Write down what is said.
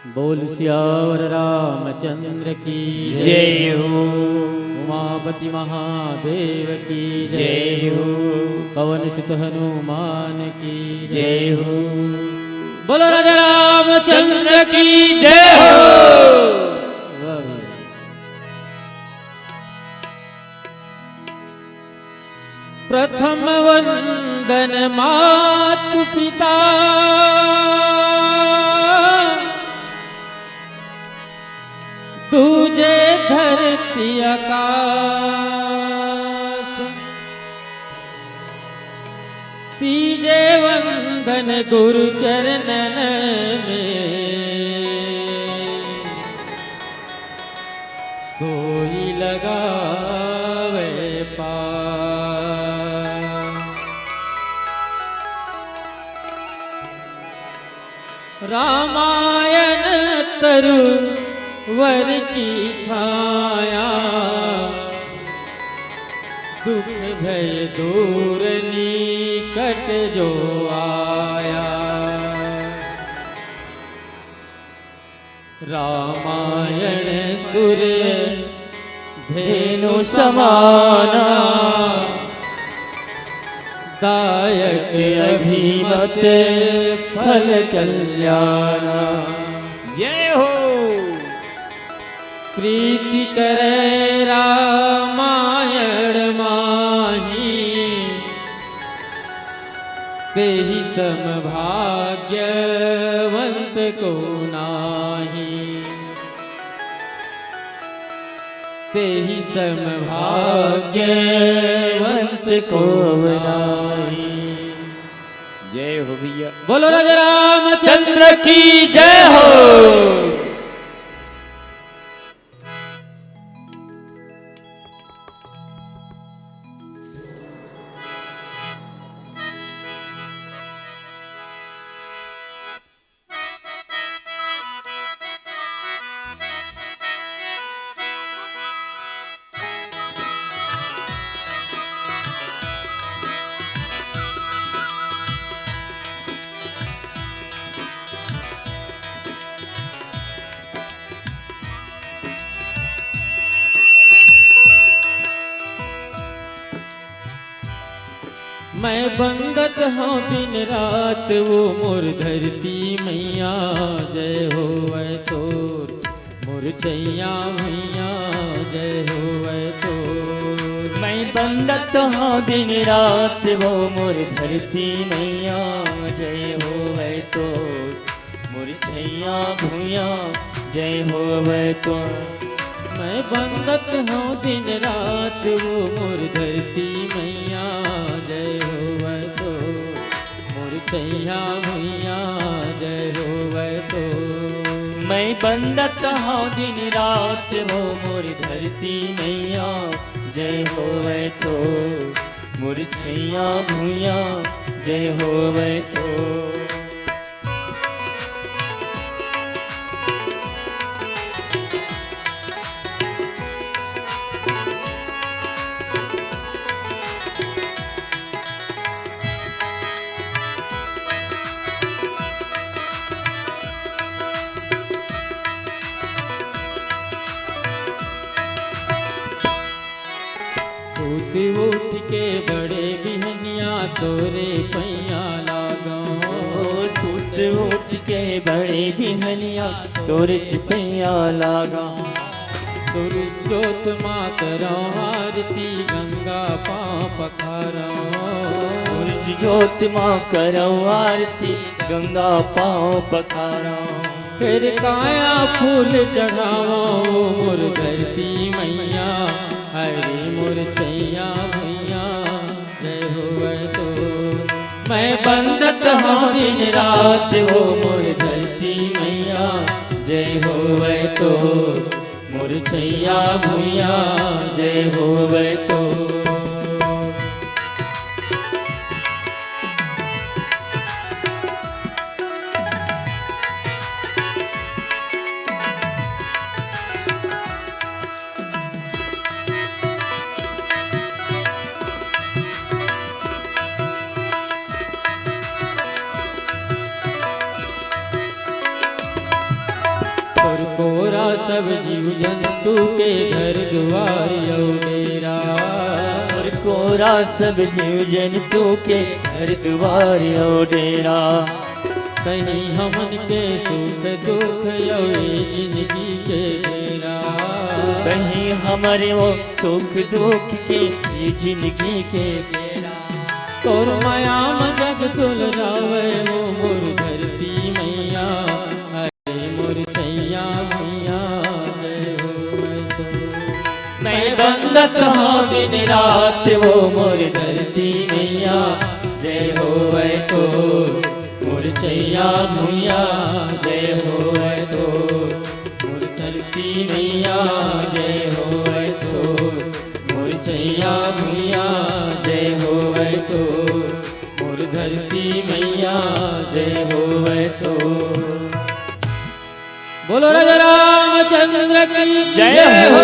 बोल सियावर रामचंद्र की जय हो। उमापति महादेव की जय हो। पवन सुत हनुमान की जय हो। बोलो राजा रामचंद्र की जय हो। प्रथम वंदन मातु पिता दूजे धरती आकाश तीजे वंदन गुरु चरणन में सोई लगावे पार। रामायण तरु वर की छाया दुख भय दूर निकट जो आया। रामायण सुर धेनु समाना दायक अभिमत फल कल्याणा। जय हो। प्रीति करे रामायण माही तेहि सम भाग्यवंत को नाही। तेहि सम भाग्यवंत को नाही। जय हो भैया। बोलो राजा रामचंद्र की जय हो। मैं बंदत हूँ दिन रात वो मोर धरती मैया जय हो वै तोर मोर चैया मैया जय हो वै तोर। मैं बंदत हूँ दिन रात वो मोर धरती मैया जय हो वै तो मोर छैया भूया जय हो वै तो। मैं बंदत हूँ दिन रात वो मोर धरती मैया जय हो वै तो मोर चैया मैया जय हो वै तो। मैं बंदत हूँ दिन रात वो मोर धरती मैया जय हो वै तो मोर छैया भूया जय हो वै तो। सूत उठ के बड़े बिहनिया तोरे पैया लागो। सूत उठ के बड़े बिहनिया तोरे चिपैया लागा। सूरज जोत माँ करो आरती गंगा पाँव पखारो। सूरज ज्योत माँ करो आरती गंगा पाँव पखारो। फिर काया फूल चढ़ाओ मोर धरती मैया हरे मोर चैया भैया जय हो वै तो। मैं बंदत हूँ दिन रात वो मोर धरती मैया जय हो वै तो मोर चैया भैया जय हो वै तो। कोरा सब जीव जंतु के घर द्वार यो डेरा। और कोरा सब जीव जंतु के घर द्वार यो डेरा। कहीं हमन के सुख दुख यो जिंदगी के डेरा। कहीं हमारे वो सुख दुख के ये जिंदगी के डेरा। तोर माया में जग तुल जावे वो मोर धरती मैया। अरे मोर छैया मैया जय हो तो। मैं बंदत हूँ दिन रात वो मोर धरती मैया। जय हो तो मोर छैया भैया। जय हो तो मोर धरती मैया। जय हो तो मोर छैया भैया। जय हो तो मोर धरती मैया। जय हो तो। बोलो राजा रामचंद्र की जय हो।